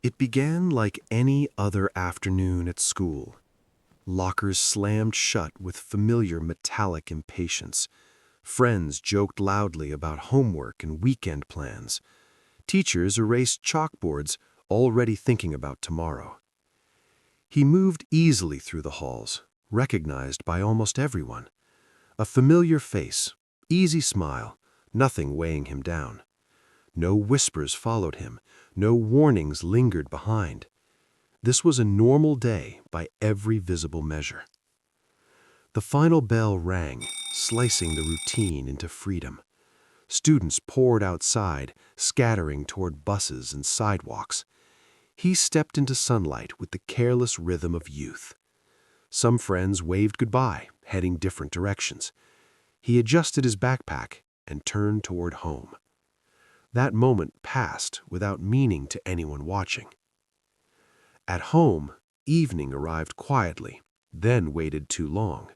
It began like any other afternoon at school. Lockers slammed shut with familiar metallic impatience. Friends joked loudly about homework and weekend plans. Teachers erased chalkboards, already thinking about tomorrow. He moved easily through the halls, recognized by almost everyone. A familiar face, easy smile, nothing weighing him down. No whispers followed him, no warnings lingered behind. This was a normal day by every visible measure. The final bell rang, slicing the routine into freedom. Students poured outside, scattering toward buses and sidewalks. He stepped into sunlight with the careless rhythm of youth. Some friends waved goodbye, heading different directions. He adjusted his backpack and turned toward home. That moment passed without meaning to anyone watching. At home, evening arrived quietly, then waited too long.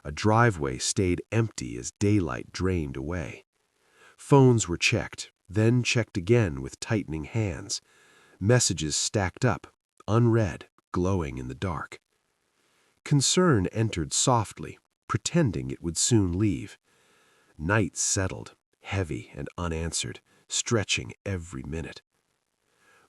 A driveway stayed empty as daylight drained away. Phones were checked, then checked again with tightening hands. Messages stacked up, unread, glowing in the dark. Concern entered softly, pretending it would soon leave. Night settled, heavy and unanswered, stretching every minute.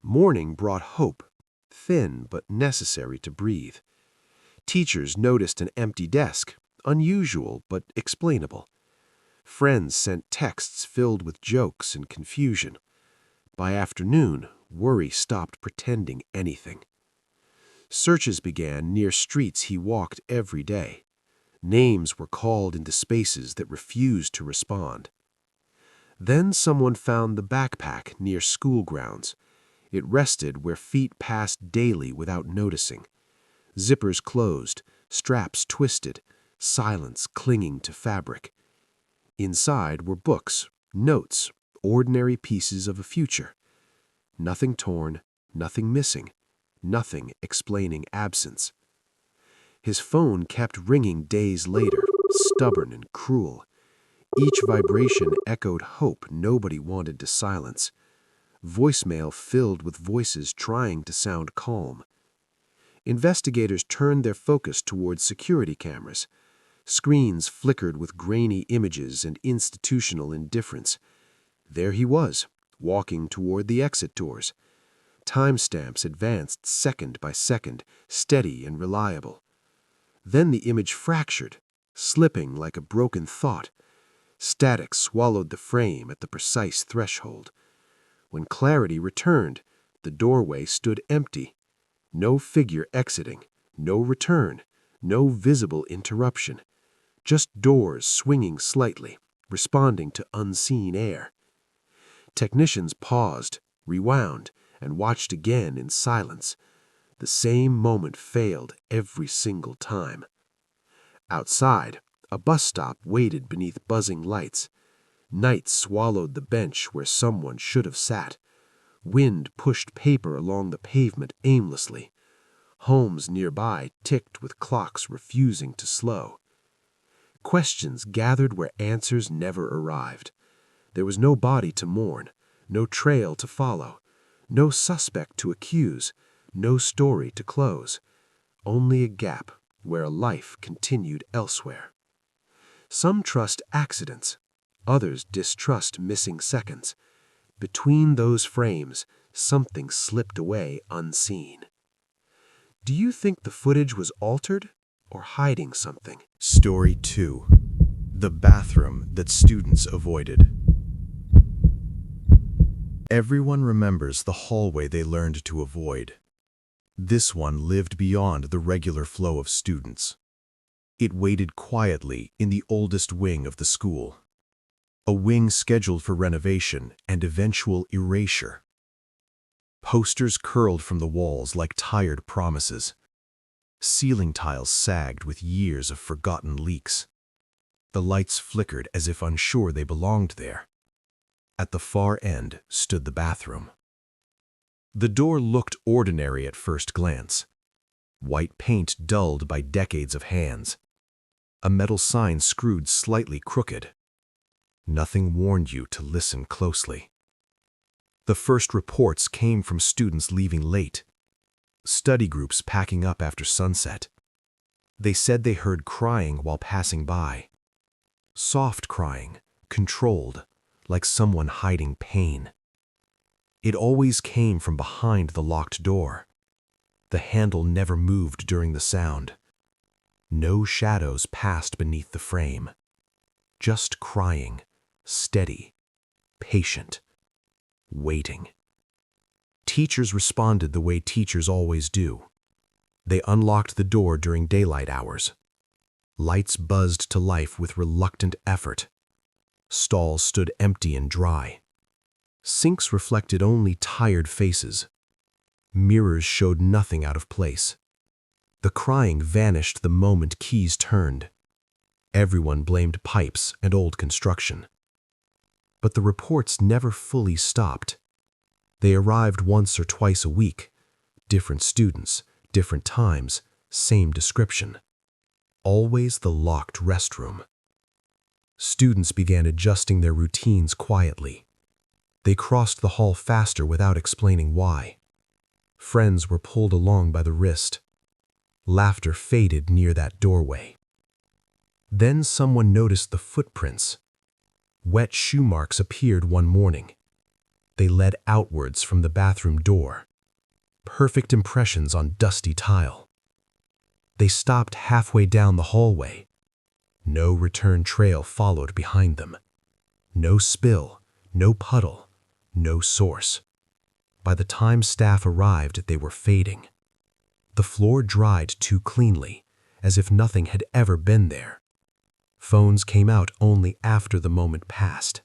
Morning brought hope, thin but necessary to breathe. Teachers noticed an empty desk, unusual but explainable. Friends sent texts filled with jokes and confusion. By afternoon, worry stopped pretending anything. Searches began near streets he walked every day. Names were called into spaces that refused to respond. Then someone found the backpack near school grounds. It rested where feet passed daily without noticing. Zippers closed, straps twisted, silence clinging to fabric. Inside were books, notes, ordinary pieces of a future. Nothing torn, nothing missing, nothing explaining absence. His phone kept ringing days later, stubborn and cruel. Each vibration echoed hope nobody wanted to silence. Voicemail filled with voices trying to sound calm. Investigators turned their focus towards security cameras. Screens flickered with grainy images and institutional indifference. There he was, walking toward the exit doors. Timestamps advanced second by second, steady and reliable. Then the image fractured, slipping like a broken thought. Static swallowed the frame at the precise threshold. When clarity returned, the doorway stood empty. No figure exiting, no return, no visible interruption. Just doors swinging slightly, responding to unseen air. Technicians paused, rewound, and watched again in silence. The same moment failed every single time. Outside, a bus stop waited beneath buzzing lights. Night swallowed the bench where someone should have sat. Wind pushed paper along the pavement aimlessly. Homes nearby ticked with clocks refusing to slow. Questions gathered where answers never arrived. There was no body to mourn, no trail to follow, no suspect to accuse, no story to close. Only a gap where a life continued elsewhere. Some trust accidents, others distrust missing seconds. Between those frames, something slipped away unseen. Do you think the footage was altered or hiding something? Story 2. The bathroom that students avoided. Everyone remembers the hallway they learned to avoid. This one lived beyond the regular flow of students. It waited quietly in the oldest wing of the school. A wing scheduled for renovation and eventual erasure. Posters curled from the walls like tired promises. Ceiling tiles sagged with years of forgotten leaks. The lights flickered as if unsure they belonged there. At the far end stood the bathroom. The door looked ordinary at first glance. White paint dulled by decades of hands. A metal sign screwed slightly crooked. Nothing warned you to listen closely. The first reports came from students leaving late, study groups packing up after sunset. They said they heard crying while passing by. Soft crying, controlled, like someone hiding pain. It always came from behind the locked door. The handle never moved during the sound. No shadows passed beneath the frame. Just crying, steady, patient, waiting. Teachers responded the way teachers always do. They unlocked the door during daylight hours. Lights buzzed to life with reluctant effort. Stalls stood empty and dry. Sinks reflected only tired faces. Mirrors showed nothing out of place. The crying vanished the moment keys turned. Everyone blamed pipes and old construction. But the reports never fully stopped. They arrived once or twice a week. Different students, different times, same description. Always the locked restroom. Students began adjusting their routines quietly. They crossed the hall faster without explaining why. Friends were pulled along by the wrist. Laughter faded near that doorway. Then someone noticed the footprints. Wet shoe marks appeared one morning. They led outwards from the bathroom door. Perfect impressions on dusty tile. They stopped halfway down the hallway. No return trail followed behind them. No spill, no puddle, no source. By the time staff arrived, they were fading. The floor dried too cleanly, as if nothing had ever been there. Phones came out only after the moment passed.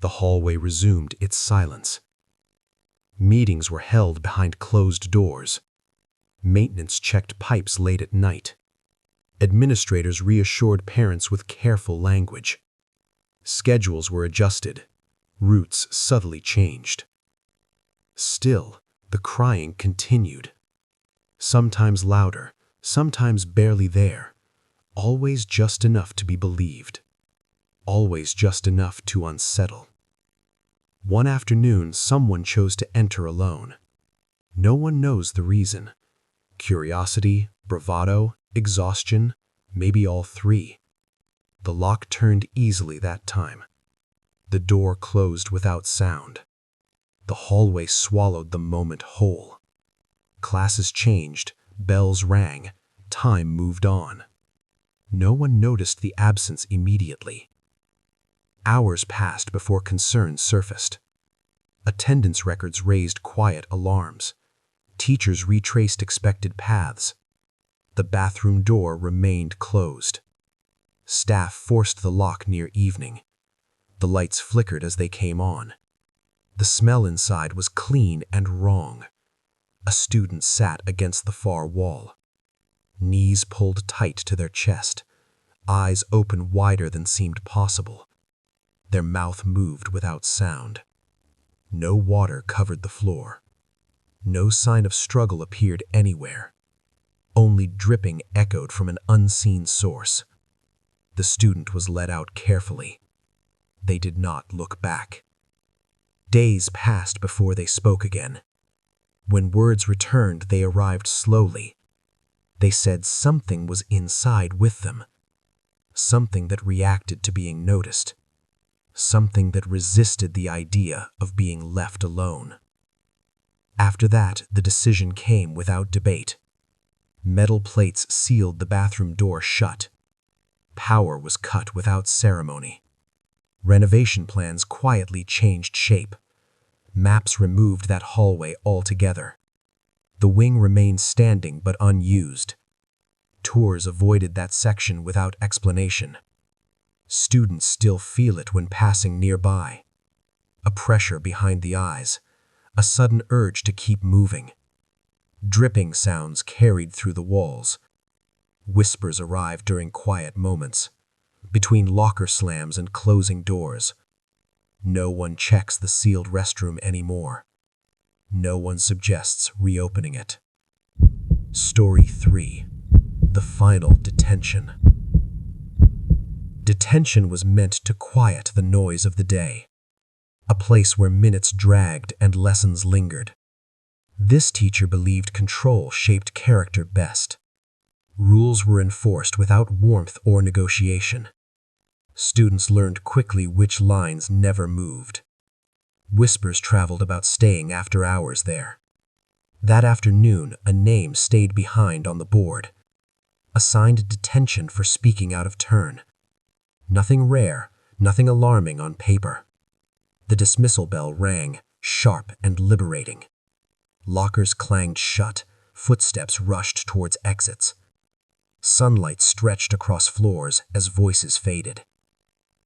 The hallway resumed its silence. Meetings were held behind closed doors. Maintenance checked pipes late at night. Administrators reassured parents with careful language. Schedules were adjusted. Routes subtly changed. Still, the crying continued. Sometimes louder, sometimes barely there. Always just enough to be believed. Always just enough to unsettle. One afternoon, someone chose to enter alone. No one knows the reason. Curiosity, bravado, exhaustion, maybe all three. The lock turned easily that time. The door closed without sound. The hallway swallowed the moment whole. Classes changed, bells rang, time moved on. No one noticed the absence immediately. Hours passed before concerns surfaced. Attendance records raised quiet alarms. Teachers retraced expected paths. The bathroom door remained closed. Staff forced the lock near evening. The lights flickered as they came on. The smell inside was clean and wrong. A student sat against the far wall. Knees pulled tight to their chest, eyes open wider than seemed possible. Their mouth moved without sound. No water covered the floor. No sign of struggle appeared anywhere. Only dripping echoed from an unseen source. The student was led out carefully. They did not look back. Days passed before they spoke again. When words returned, they arrived slowly. They said something was inside with them. Something that reacted to being noticed. Something that resisted the idea of being left alone. After that, the decision came without debate. Metal plates sealed the bathroom door shut. Power was cut without ceremony. Renovation plans quietly changed shape. Maps removed that hallway altogether. The wing remained standing but unused. Tours avoided that section without explanation. Students still feel it when passing nearby. A pressure behind the eyes, a sudden urge to keep moving. Dripping sounds carried through the walls. Whispers arrived during quiet moments, between locker slams and closing doors. No one checks the sealed restroom anymore. No one suggests reopening it. Story 3. The Final Detention. Detention was meant to quiet the noise of the day. a place where minutes dragged and lessons lingered. This teacher believed control shaped character best. Rules were enforced without warmth or negotiation. Students learned quickly which lines never moved. Whispers traveled about staying after hours there. That afternoon, a name stayed behind on the board, assigned detention for speaking out of turn. Nothing rare, nothing alarming on paper. The dismissal bell rang, sharp and liberating. Lockers clanged shut, footsteps rushed towards exits. Sunlight stretched across floors as voices faded.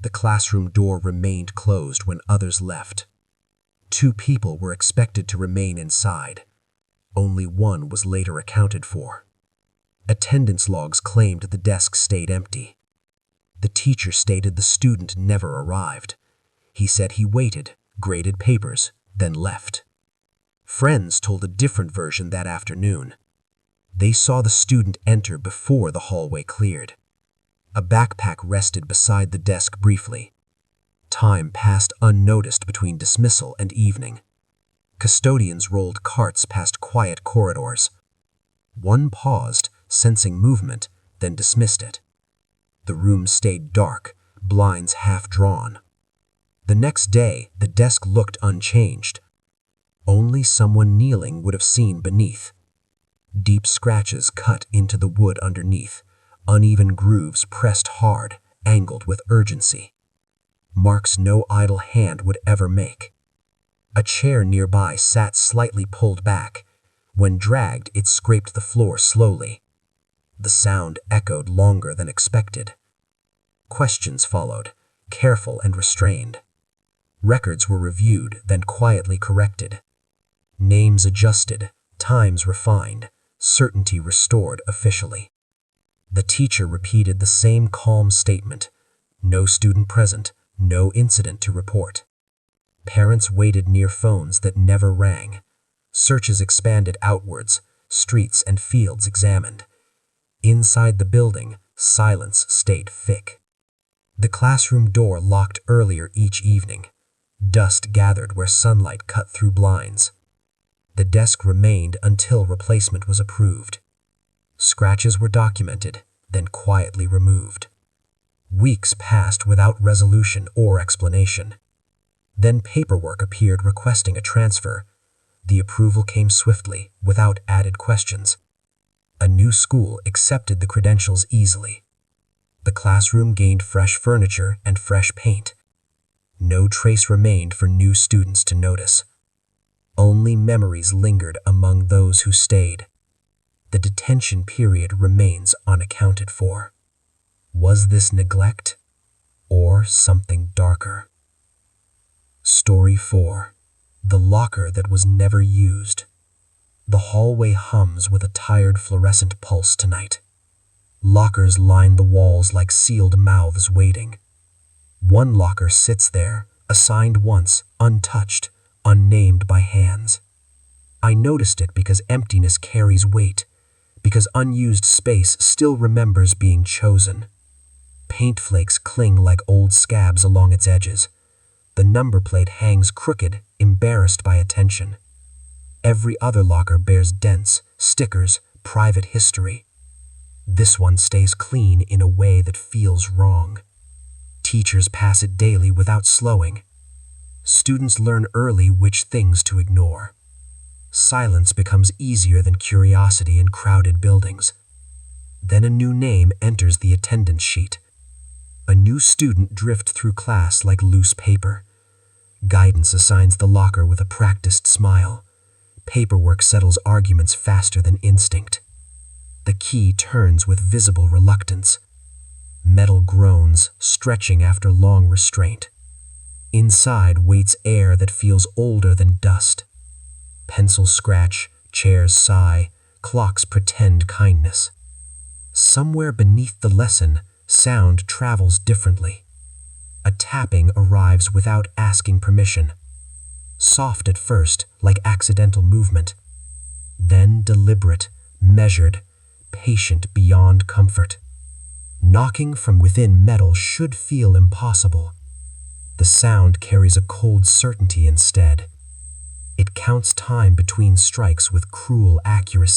The classroom door remained closed when others left. 2 people were expected to remain inside. Only one was later accounted for. Attendance logs claimed the desk stayed empty. The teacher stated the student never arrived. He said he waited, graded papers, then left. Friends told a different version that afternoon. They saw the student enter before the hallway cleared. A backpack rested beside the desk briefly. Time passed unnoticed between dismissal and evening. Custodians rolled carts past quiet corridors. One paused, sensing movement, then dismissed it. The room stayed dark, blinds half drawn. The next day, the desk looked unchanged. Only someone kneeling would have seen beneath. Deep scratches cut into the wood underneath, uneven grooves pressed hard, angled with urgency. Marks no idle hand would ever make. A chair nearby sat slightly pulled back. When dragged, it scraped the floor slowly. The sound echoed longer than expected. Questions followed, careful and restrained. Records were reviewed, then quietly corrected. Names adjusted, times refined, certainty restored officially. The teacher repeated the same calm statement. No student present, no incident to report. Parents waited near phones that never rang. Searches expanded outwards, streets and fields examined. Inside the building, silence stayed thick. The classroom door locked earlier each evening. Dust gathered where sunlight cut through blinds. The desk remained until replacement was approved. Scratches were documented, then quietly removed. Weeks passed without resolution or explanation. Then paperwork appeared requesting a transfer. The approval came swiftly, without added questions. A new school accepted the credentials easily. The classroom gained fresh furniture and fresh paint. No trace remained for new students to notice. Only memories lingered among those who stayed. The detention period remains unaccounted for. Was this neglect, or something darker? Story 4. The Locker That Was Never Used. The hallway hums with a tired fluorescent pulse tonight. Lockers line the walls like sealed mouths waiting. One locker sits there, assigned once, untouched, unnamed by hands. I noticed it because emptiness carries weight, because unused space still remembers being chosen. Paint flakes cling like old scabs along its edges. The number plate hangs crooked, embarrassed by attention. Every other locker bears dents, stickers, private history. This one stays clean in a way that feels wrong. Teachers pass it daily without slowing. Students learn early which things to ignore. Silence becomes easier than curiosity in crowded buildings. Then a new name enters the attendance sheet. A new student drifts through class like loose paper. Guidance assigns the locker with a practiced smile. Paperwork settles arguments faster than instinct. The key turns with visible reluctance. Metal groans, stretching after long restraint. Inside waits air that feels older than dust. Pencils scratch, chairs sigh, clocks pretend kindness. Somewhere beneath the lesson, sound travels differently. A tapping arrives without asking permission. Soft at first, like accidental movement. Then deliberate, measured, patient beyond comfort. Knocking from within metal should feel impossible. The sound carries a cold certainty instead. It counts time between strikes with cruel accuracy.